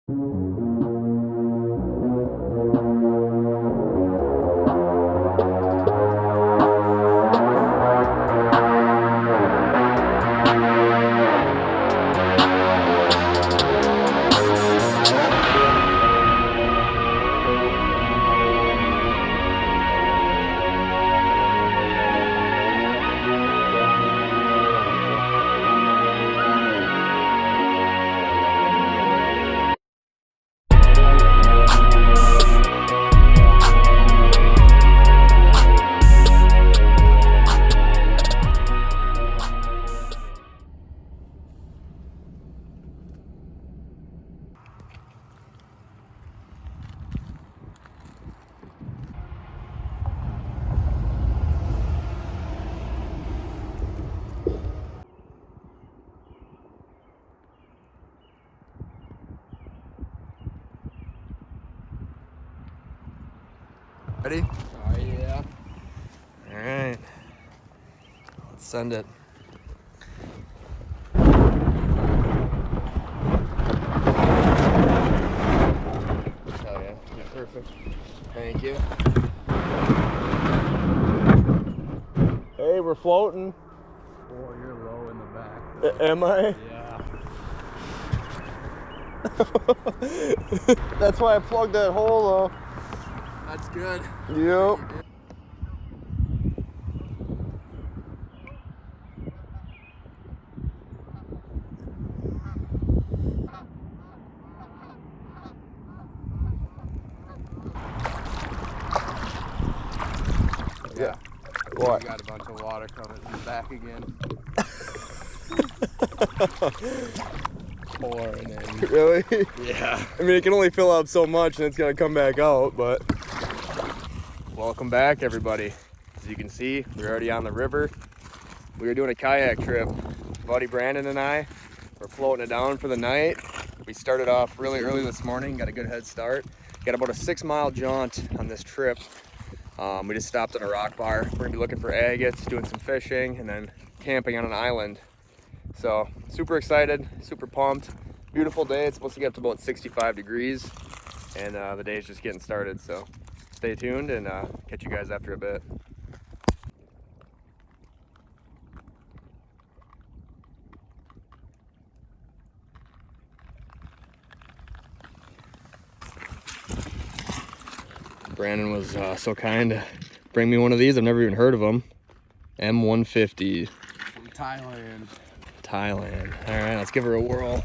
Ready? Oh, yeah. All right. Let's send it. Oh, yeah. Perfect. Thank you. Hey, we're floating. Oh, you're low in the back. Am I? Yeah. That's why I plugged that hole, though. That's good. Yep. Yeah. What? You got a bunch of water coming back again. Pouring in. Really? Yeah. I mean, it can only fill up so much and it's gonna come back out, but. Welcome back, everybody. As you can see, we're already on the river. We were doing a kayak trip. Buddy Brandon and I were floating it down for the night. We started off really early this morning, got a good head start. Got about a 6-mile jaunt on this trip. We just stopped at a rock bar. We're gonna be looking for agates, doing some fishing, and then camping on an island. So super excited, super pumped. Beautiful day. It's supposed to get up to about 65 degrees, and the day is just getting started. So stay tuned and catch you guys after a bit. Brandon was so kind to bring me one of these. I've never even heard of them. M150. From Thailand. Thailand. All right, let's give her a whirl.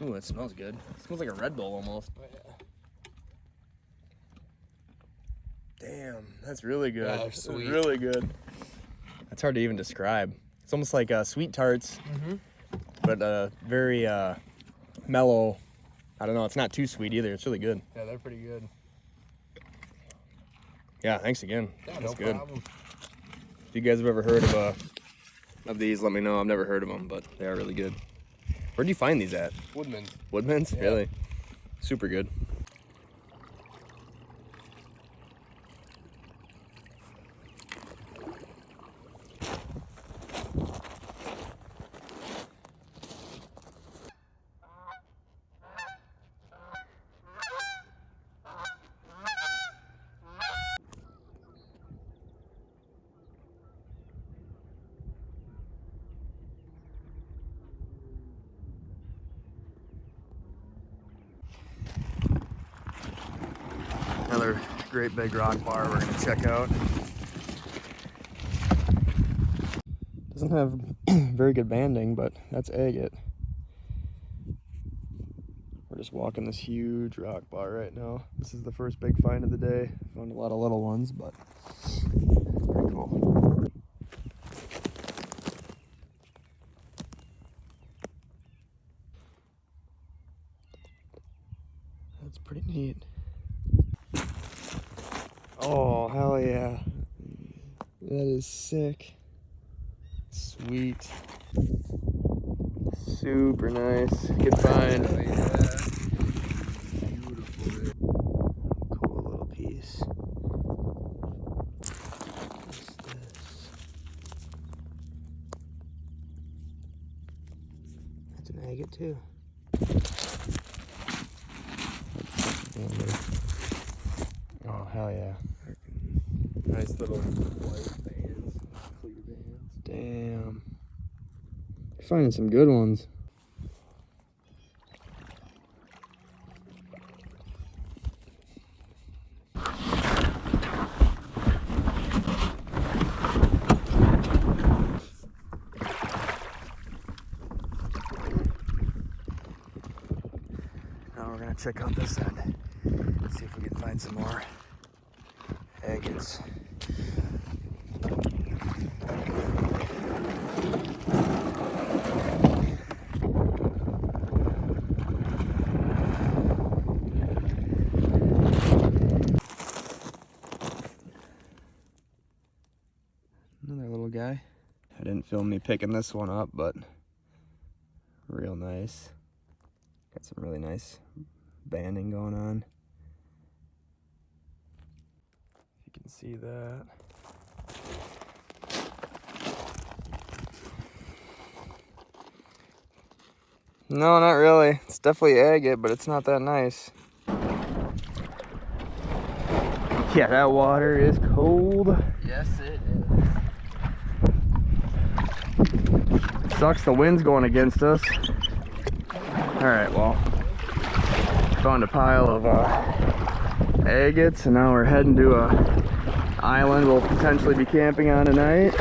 Ooh, it smells good. It smells like a Red Bull almost. Oh, yeah. Damn, that's really good. Yeah, they're That's sweet. really good. That's hard to even describe. It's almost like sweet tarts, but very mellow. I don't know, it's not too sweet either. It's really good. Yeah, they're pretty good. Yeah, thanks again. Yeah, That's no good. problem. If you guys have ever heard of these, let me know. I've never heard of them, but they are really good. Where'd you find these at? Woodman's. Woodman's? Yeah. Really? Super good. Another great big rock bar we're gonna check out. Doesn't have very good banding, but that's agate. We're just walking this huge rock bar right now. This is the first big find of the day. Found a lot of little ones, but pretty cool. That's pretty neat. Oh, hell yeah. That is sick. Sweet. Super nice. Good find. Oh, yeah. Beautiful. Cool little piece. What's this? It's an agate too. Oh, hell yeah. Nice little white bands, clear bands. Damn. You're finding some good ones. Now we're gonna check out this end. See if we can find some more agates. Another little guy. I didn't film me picking this one up, but real nice. Got some really nice banding going on. You can see that. No, not really. It's definitely agate, but it's not that nice. Yeah, that water is cold. Yes, it is. Sucks the wind's going against us. Alright, well, found a pile of agates, and now we're heading to a island we'll potentially be camping on tonight.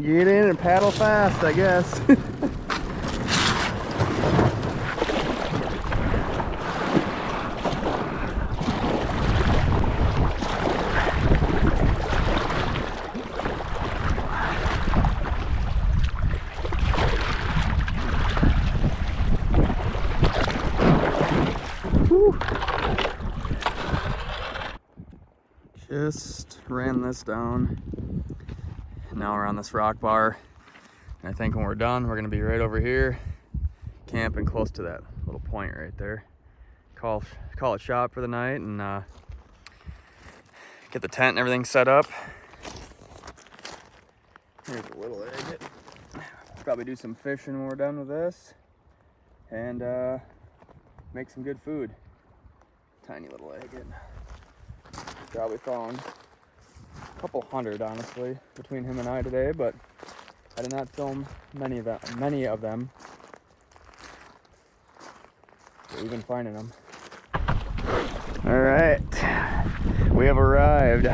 Get in and paddle fast, I guess. Just ran this down. Now we're on this rock bar, and I think when we're done, we're gonna be right over here, camping close to that little point right there. Call it shop for the night, and get the tent and everything set up. Here's a little agate. Probably do some fishing when we're done with this, and make some good food. Tiny little agate. Probably found a couple hundred, honestly, between him and I today, but I did not film many of them. So we've been finding them. All right, we have arrived.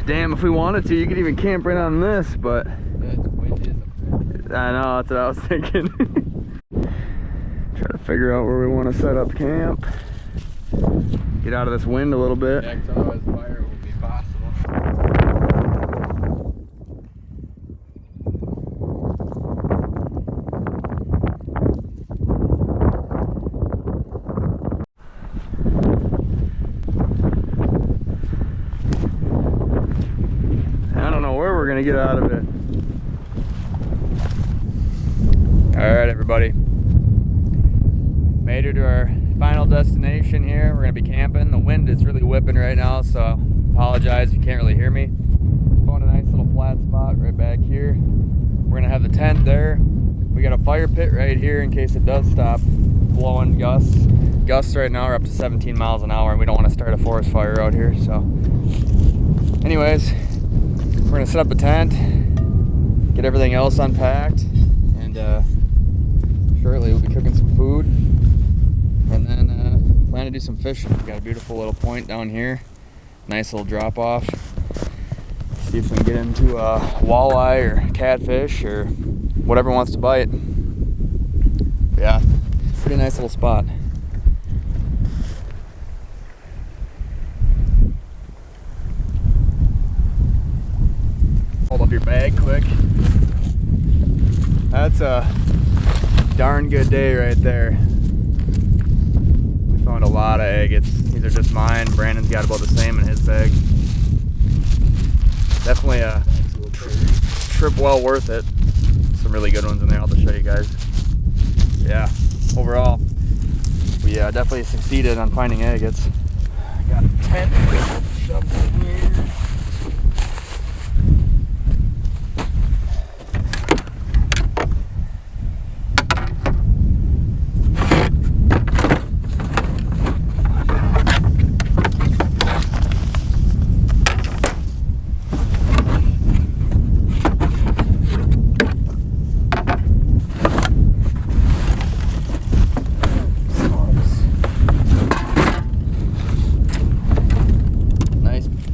Damn, if we wanted to, you could even camp right on this, but I know, that's what I was thinking. Try to figure out where we want to set up camp. Get out of this wind a little bit. Yeah, 'cause otherwise fire will be possible. I don't know where we're gonna get out of it. All right, everybody. Made it to our final destination here. We're gonna be camping. The wind is really whipping right now, so apologize if you can't really hear me. Found a nice little flat spot right back here. We're gonna have the tent there. We got a fire pit right here in case it does stop blowing gusts. Gusts right now are up to 17 miles an hour, and we don't want to start a forest fire out here. So anyways, we're gonna set up the tent, get everything else unpacked, and shortly we'll be cooking some food. And then plan to do some fishing. We got a beautiful little point down here. Nice little drop off. See if we can get into a walleye or catfish or whatever wants to bite. But yeah, pretty nice little spot. your bag quick. That's a darn good day right there. We found a lot of agates. These are just mine. Brandon's got about the same in his bag. Definitely a trip well worth it. Some really good ones in there. I'll just show you guys. Yeah, overall, we definitely succeeded on finding agates. I got a tent shoved in here.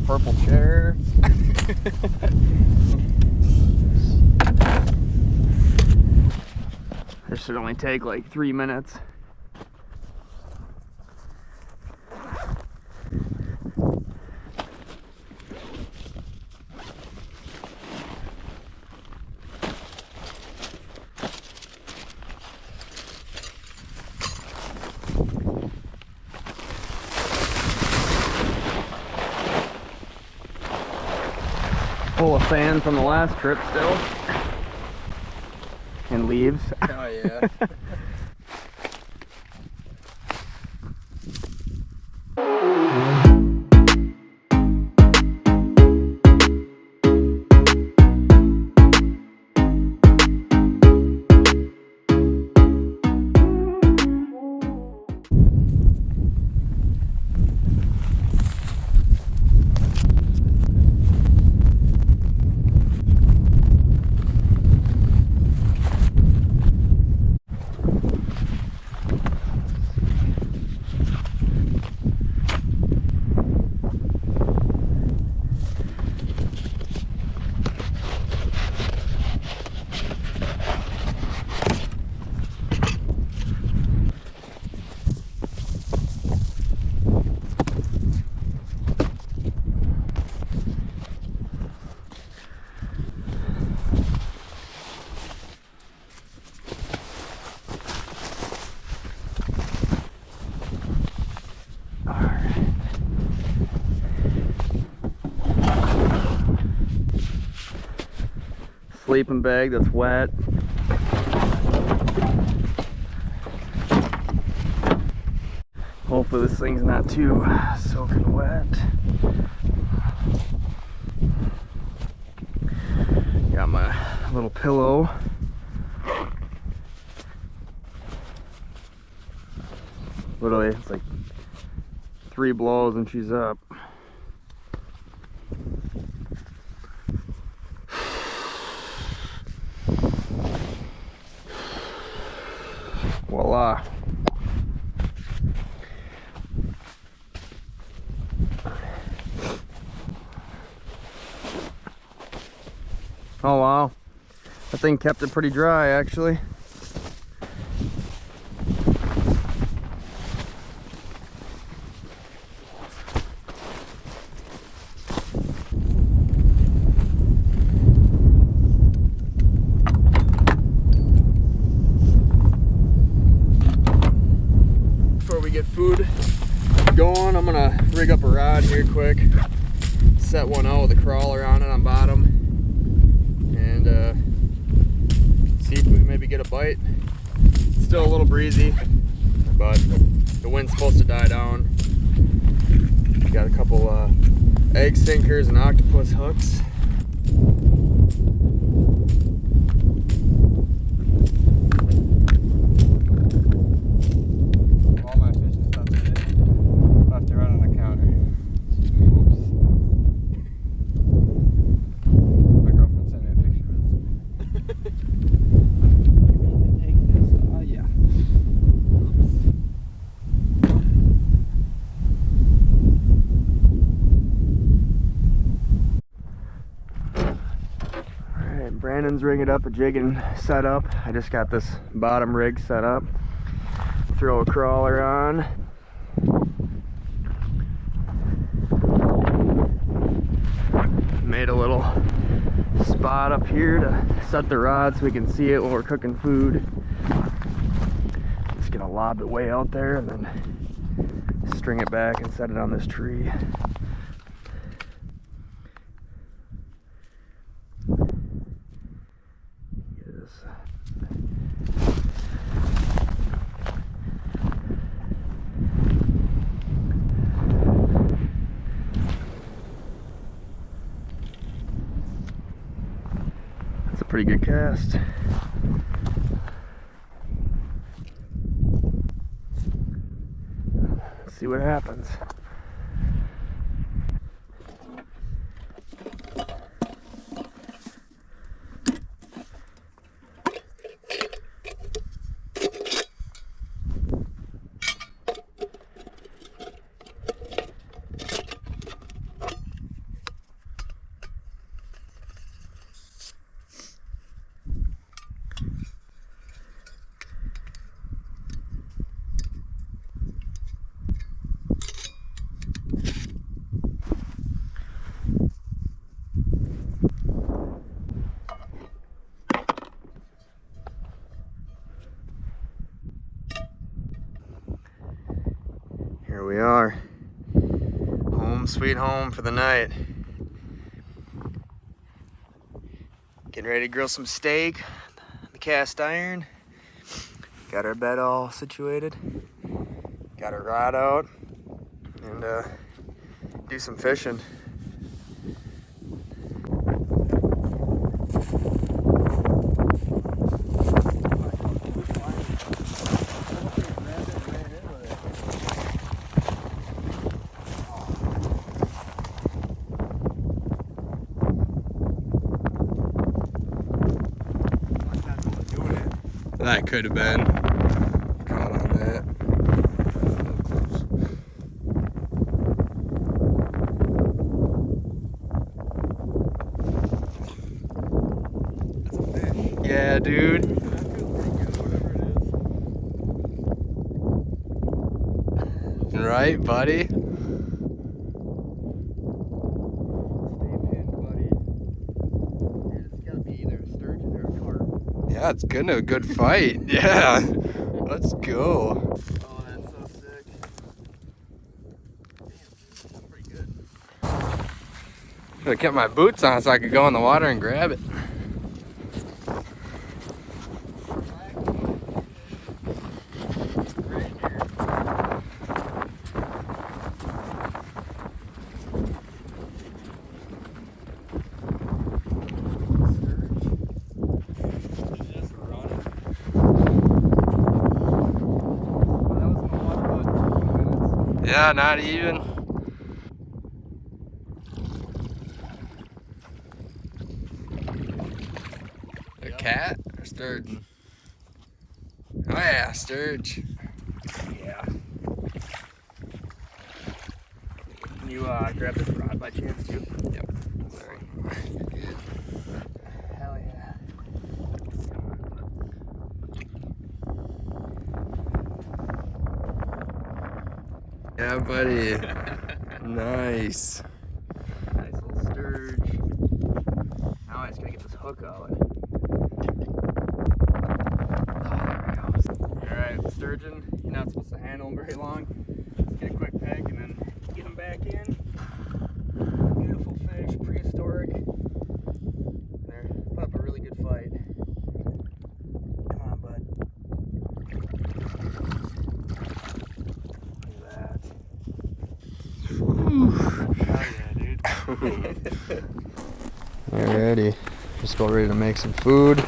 Purple chair. This should only take like 3 minutes. Full of sand from the last trip still. And leaves. Oh yeah. Sleeping bag that's wet. Hopefully this thing's not too soaking wet. Got my little pillow. Literally, it's like 3 blows and she's up. Voila. Oh wow, that thing kept it pretty dry actually. Get food going, I'm gonna rig up a rod here quick, set one out with a crawler on it on bottom, and see if we can maybe get a bite. It's still a little breezy, but the wind's supposed to die down. Got a couple egg sinkers and octopus hooks. Brandon's rigging up a jig and set up. I just got this bottom rig set up. Throw a crawler on. Made a little spot up here to set the rod so we can see it when we're cooking food. Just gonna lob it way out there and then string it back and set it on this tree. That's a pretty good cast. Let's see what happens. Here we are, home sweet home for the night. Getting ready to grill some steak on the cast iron. Got our bed all situated. Got our rod out and do some fishing. That could have been caught on that. That's a fish. Yeah, dude. That feels pretty good, whatever it is. Right, buddy? Stay pinned, buddy. Dude, it's gotta be either a sturgeon or a carp. Yeah, it's a good fight. Yeah, let's go. Oh, that's so sick. Damn, that's pretty good. Should have kept my boots on so I could go in the water and grab it. Yeah, not even. A cat or sturgeon? Oh yeah, sturge. Yeah. Can you grab this rod by chance too? Yep. Sorry. Hell yeah. Yeah, buddy. Nice. Nice little sturge. Now I just gotta get this hook out. Alright, sturgeon, you're not supposed to handle them very long. Just get a quick peg and then get them back in. Beautiful fish, prehistoric. They're put up a really good fight. Come on, bud. Look at that. Oh yeah, dude. Alrighty, just about ready to make some food.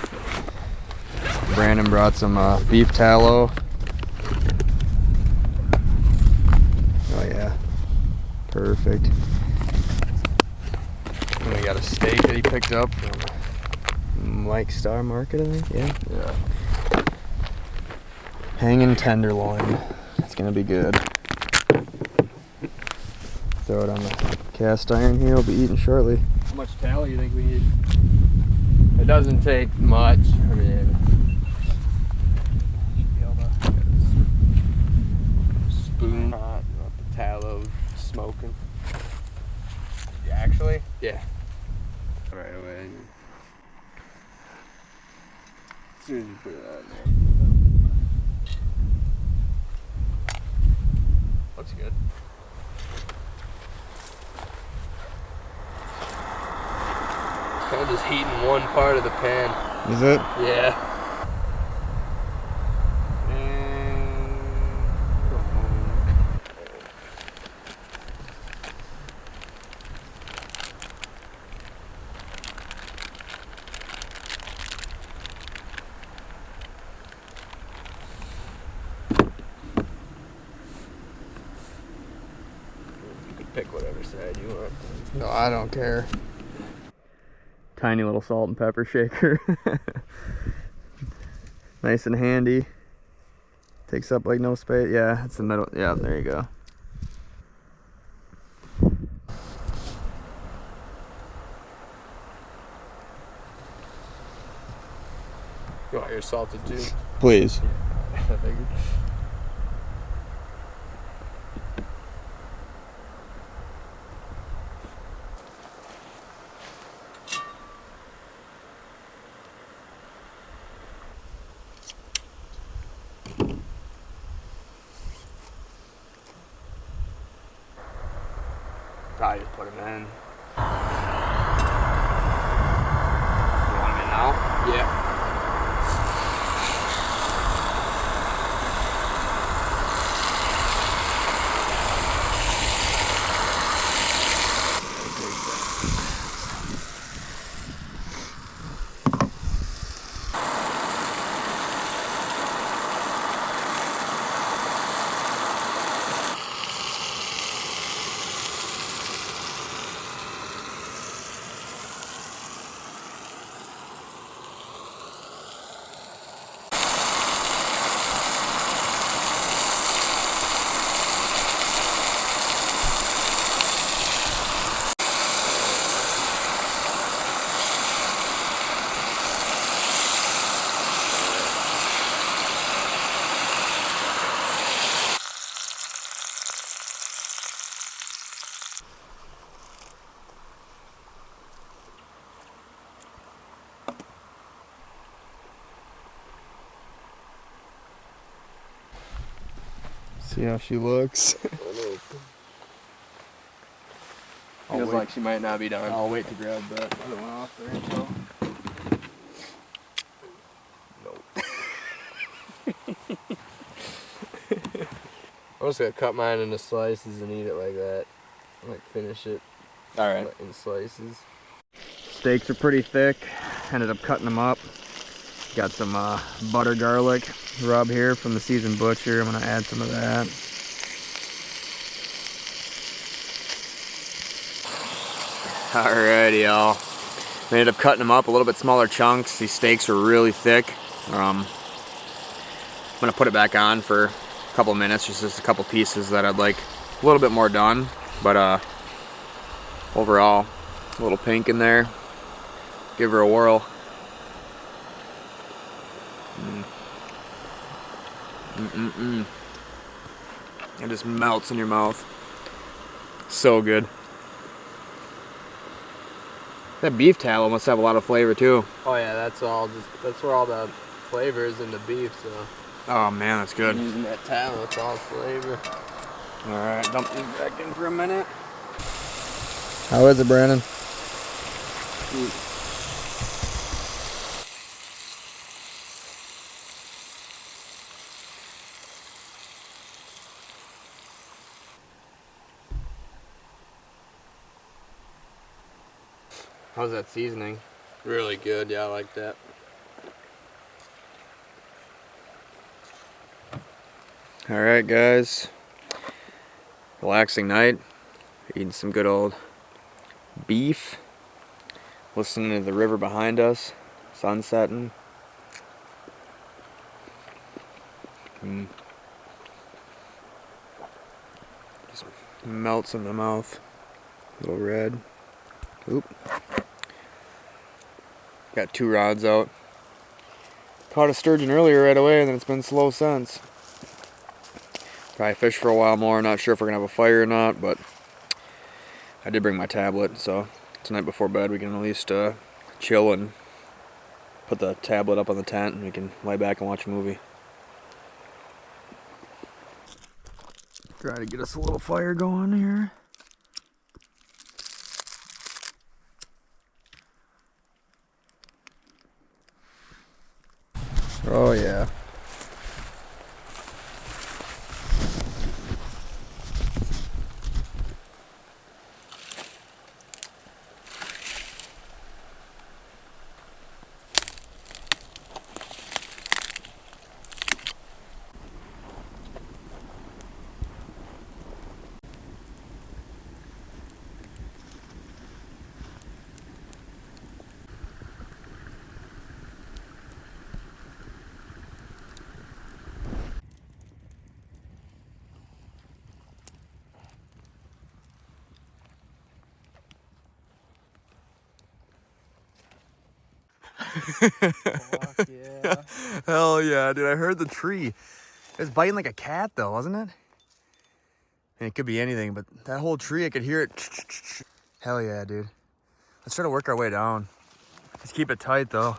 Brandon brought some beef tallow. Oh yeah, perfect. And we got a steak that he picked up from Mike Star Market, I think. Yeah. Hanging tenderloin. It's gonna be good. Throw it on the cast iron here. We'll be eating shortly. How much tallow do you think we need? It doesn't take much. I mean, should be able to get a spoon hot. You want the tallow smoking. Yeah, actually, Yeah. Right away. As soon as you put it out there. Looks good. Kind of just heating one part of the pan. Is it? Yeah. You can pick whatever side you want. No, I don't care. Tiny little salt and pepper shaker. Nice and handy. Takes up like no space. Yeah, it's the middle. Yeah, there you go. You want your salted too? Please. I figured. I just put them in. You want them in now? Yeah. See how she looks. Feels like she might not be done. I'll wait to grab that other one off there. So. I'm just gonna cut mine into slices and eat it like that. Like finish it. All right. In slices. Steaks are pretty thick. Ended up cutting them up. Got some butter garlic rub here from the Seasoned Butcher. I'm gonna add some of that. Alrighty, y'all. We ended up cutting them up a little bit smaller chunks. These steaks are really thick. I'm gonna put it back on for a couple minutes, just a couple pieces that I'd like a little bit more done. But overall, a little pink in there. Give her a whirl. It just melts in your mouth. So good. That beef tallow must have a lot of flavor too. Oh yeah, that's where all the flavor is in the beef, so. Oh man, that's good. Using that tallow, it's all flavor. Alright, dump these back in for a minute. How is it, Brandon? How's that seasoning? Really good, yeah, I like that. Alright guys, relaxing night, eating some good old beef, listening to the river behind us, sun setting. Just melts in the mouth, a little red. Oop. Got 2 rods out. Caught a sturgeon earlier right away, and then it's been slow since. Probably fish for a while more. Not sure if we're gonna have a fire or not, but I did bring my tablet, so Tonight before bed we can at least chill and put the tablet up on the tent and we can lay back and watch a movie. Try to get us a little fire going here. Oh yeah. Fuck yeah. Hell yeah, dude. I heard the tree. It was biting like a cat though, wasn't it? And it could be anything, but that whole tree, I could hear it. Hell yeah, dude. Let's try to work our way down. Just keep it tight though.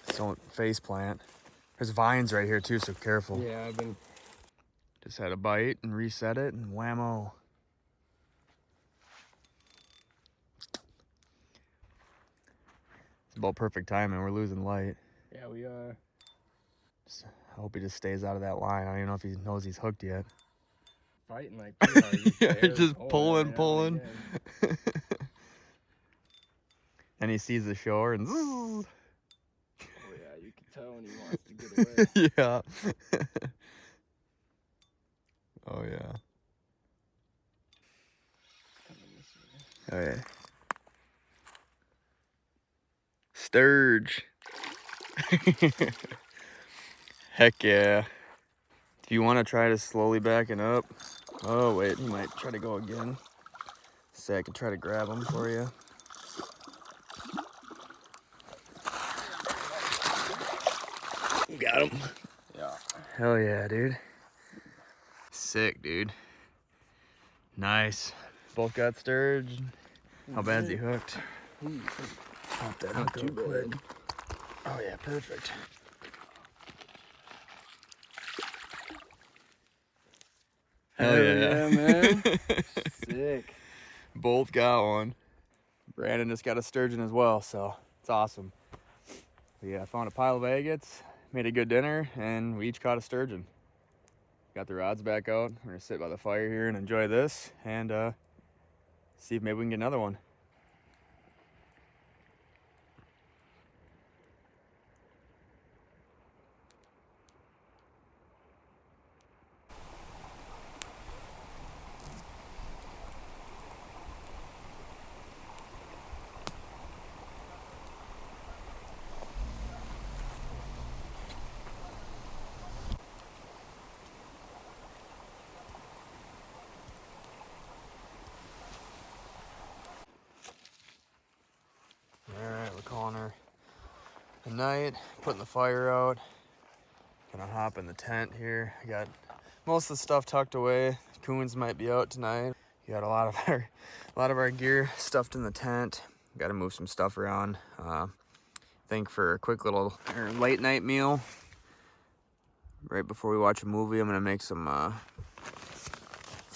Just don't face plant. There's vines right here too, so careful. Yeah, I've been. Just had a bite and reset it and whammo. It's about perfect timing. We're losing light. Yeah, we are. I hope he just stays out of that line. I don't even know if he knows he's hooked yet. Fighting like pretty hard. Yeah, just pulling. And he sees the shore and zzz. Oh yeah, you can tell when he wants to get away. Yeah. Oh yeah. Oh yeah. Sturge. Heck yeah. Do you want to try to slowly backing up? Oh wait, he might try to go again. Say I can try to grab him for you. Got him. Yeah. Hell yeah, dude. Sick, dude. Nice. Both got sturge. How bad's he hooked? Pop that hook too quick. Oh yeah, perfect. Hell yeah, man. Sick. Both got one. Brandon just got a sturgeon as well, so it's awesome. But yeah, I found a pile of agates, made a good dinner, and we each caught a sturgeon. Got the rods back out. We're gonna sit by the fire here and enjoy this, and see if maybe we can get another one. Alright, we're calling her a night, putting the fire out. Gonna hop in the tent here. I got most of the stuff tucked away. Coons might be out tonight. Got a lot of our gear stuffed in the tent. Got to move some stuff around. I think for a quick little late night meal, right before we watch a movie, I'm gonna make some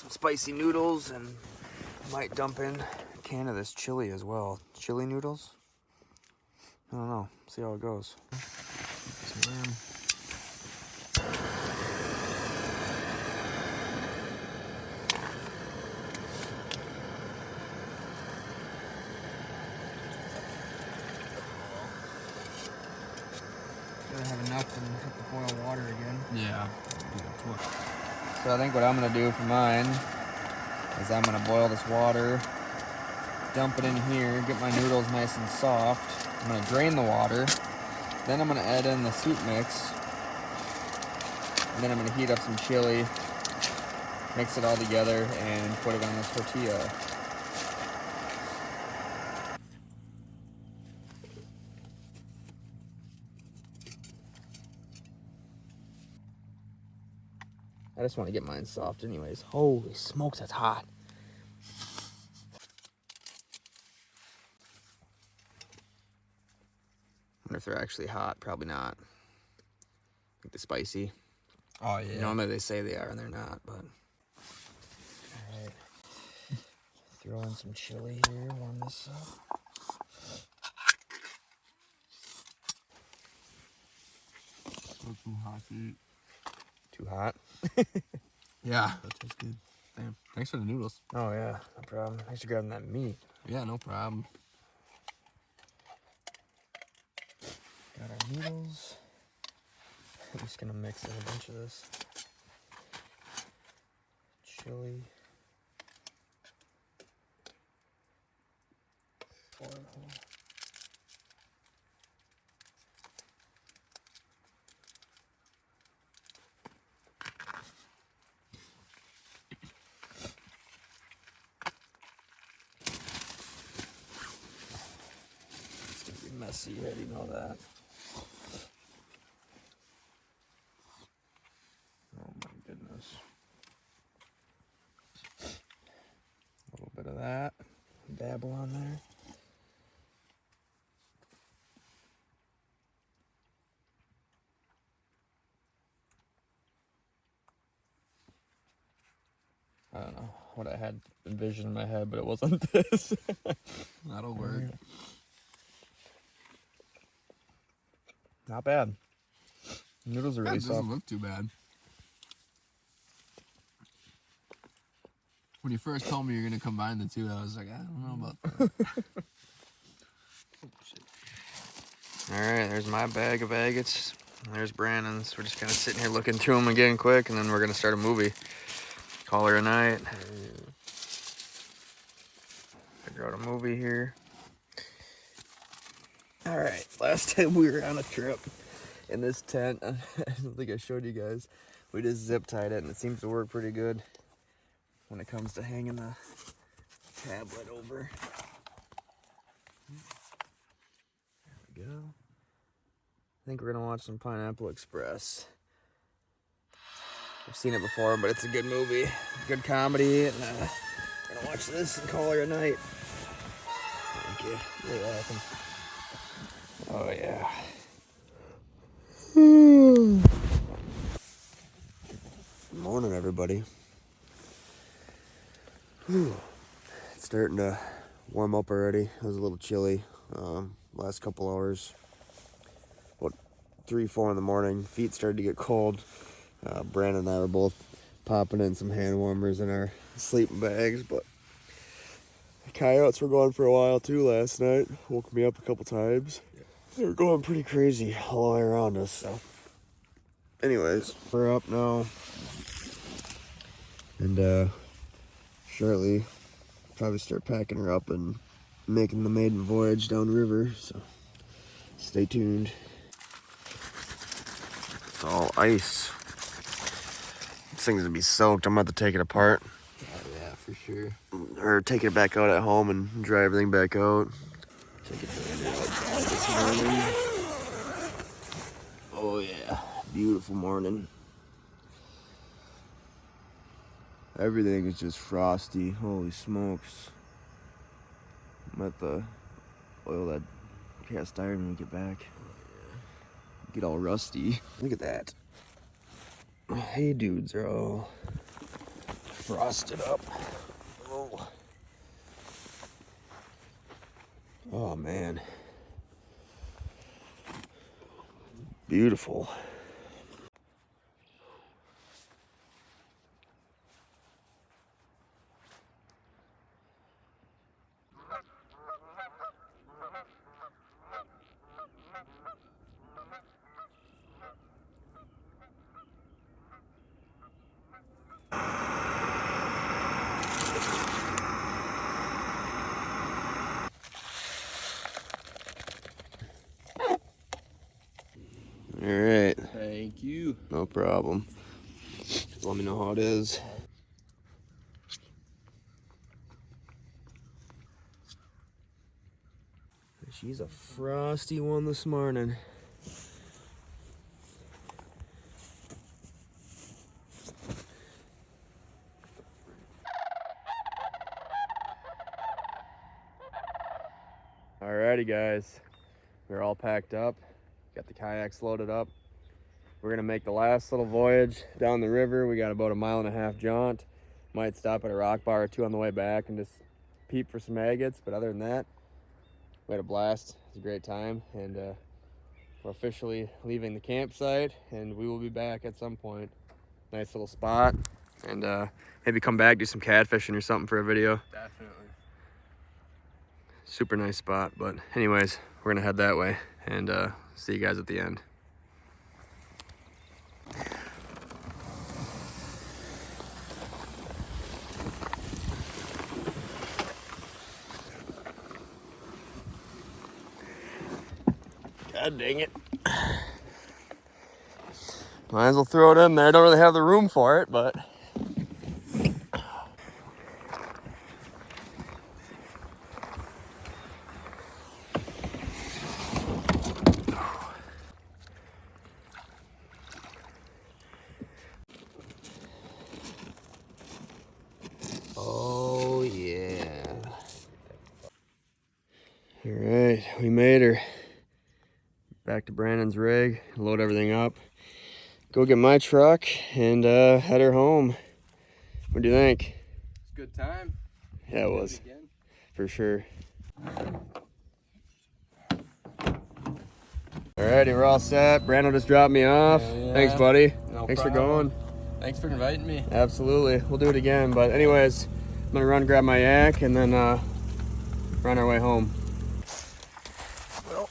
spicy noodles and might dump in a can of this chili as well. Chili noodles? I don't know. See how it goes. Gotta have enough and hit the boil water again. Yeah. So I think what I'm gonna do for mine is I'm gonna boil this water, dump it in here, get my noodles nice and soft. I'm gonna drain the water. Then I'm gonna add in the soup mix. And then I'm gonna heat up some chili, mix it all together, and put it on this tortilla. I just want to get mine soft anyways. Holy smokes, that's hot. I wonder if they're actually hot. Probably not. I think they're spicy. Oh, yeah. Normally they say they are and they're not, but. Alright. Throw in some chili here, warm this up. Not too hot to eat. Too hot? Yeah, that tastes good. Damn. Thanks for the noodles. Oh yeah, no problem. Thanks for grabbing that meat. Yeah, no problem. Got our noodles. I'm just gonna mix in a bunch of this. Chili. Oil. It's gonna be messy, you already know that. Oh my goodness. A little bit of that. Dabble on there. I don't know what I had envisioned in my head, but it wasn't this. That'll work. Not bad. Noodles are really That doesn't soft. look too bad. When you first told me you're gonna combine the two, I was like, I don't know about that. All right, there's my bag of agates. There's Brandon's. We're just kind of sitting here looking through them again quick, and then we're gonna start a movie. Call her a night. Figure out a movie here. All right, last time we were on a trip in this tent, I don't think I showed you guys. We just zip tied it, and it seems to work pretty good when it comes to hanging the tablet over. There we go. I think we're gonna watch some Pineapple Express. I've seen it before, but it's a good movie, good comedy, and we're gonna watch this and call her a night. Thank you. You're welcome. Oh yeah. Good morning, everybody. Whew. It's starting to warm up already. It was a little chilly last couple hours. About 3, 4 in the morning. Feet started to get cold. Brandon and I were both popping in some hand warmers in our sleeping bags, but the coyotes were going for a while too last night. Woke me up a couple times. Yeah. They were going pretty crazy all the way around us, so. Anyways, we're up now. And shortly, probably start packing her up and making the maiden voyage downriver, so stay tuned. It's all ice. This thing's gonna be soaked. I'm about to take it apart. Oh, yeah, for sure. Or take it back out at home and dry everything back out. Take it outside this morning. Oh yeah, beautiful morning. Everything is just frosty. Holy smokes. I'm at the oil that cast iron when we get back. Get all rusty. Look at that. Hey dudes are all frosted up. Oh. Oh man. Beautiful. All right. Thank you. No problem. Let me know how it is. She's a frosty one this morning. Alrighty guys, we're all packed up, got the kayaks loaded up. We're gonna make the last little voyage down the river. We got about a 1.5 mile jaunt. Might stop at a rock bar or two on the way back and just peep for some agates, but other than that, we had a blast. It was a great time, and we're officially leaving the campsite, and we will be back at some point. Nice little spot, and maybe come back, do some catfishing or something for a video. Definitely. Super nice spot, but anyways, we're gonna head that way, and see you guys at the end. God dang it. Might as well throw it in there. Don't really have the room for it, but oh yeah. All right, we made her. Back to Brandon's rig, load everything up, go get my truck, and head her home. What do you think? It's a good time. Yeah, it was, for sure. Alrighty, we're all set. Brandon just dropped me off. Yeah. Thanks, buddy. No Thanks for problem. going. Thanks for inviting me. Absolutely, we'll do it again. But anyways, I'm gonna run grab my yak and then run our way home. Well,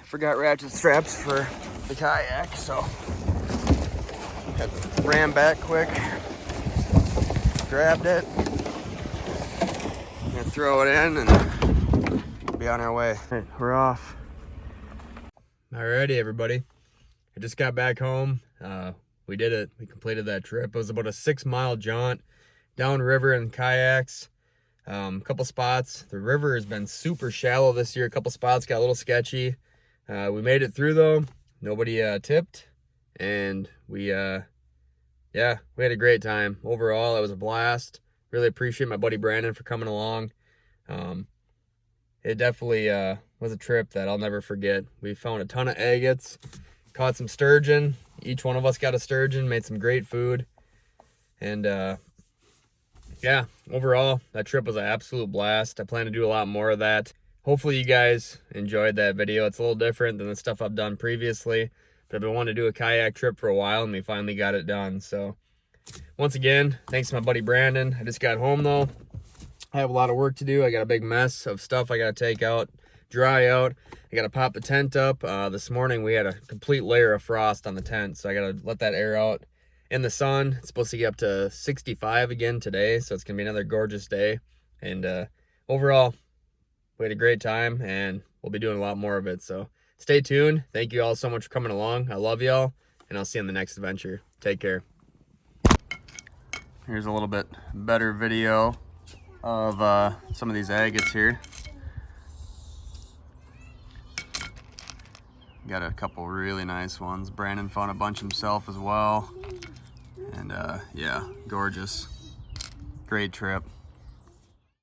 forgot ratchet straps for the kayak, so ran back quick, grabbed it, gonna throw it in and be on our way. Right, we're off. Alrighty, everybody. I just got back home. We did it. We completed that trip. It was about a 6-mile jaunt down river in kayaks. A couple spots. The river has been super shallow this year. A couple spots got a little sketchy. We made it through though. Nobody tipped, and we had a great time. Overall, it was a blast. Really appreciate my buddy Brandon for coming along. It definitely was a trip that I'll never forget. We found a ton of agates, caught some sturgeon. Each one of us got a sturgeon, made some great food, and yeah, overall, that trip was an absolute blast. I plan to do a lot more of that. Hopefully you guys enjoyed that video. It's a little different than the stuff I've done previously, but I've been wanting to do a kayak trip for a while, and we finally got it done. So once again, thanks to my buddy Brandon. I just got home though. I have a lot of work to do. I got a big mess of stuff I got to take out, dry out. I got to pop the tent up. This morning we had a complete layer of frost on the tent, so I got to let that air out in the sun. It's supposed to get up to 65 again today, so it's going to be another gorgeous day. And overall, we had a great time, and we'll be doing a lot more of it. So stay tuned. Thank you all so much for coming along. I love y'all, and I'll see you in the next adventure. Take care. Here's a little bit better video of some of these agates here. Got a couple really nice ones. Brandon found a bunch himself as well. And yeah, gorgeous. Great trip.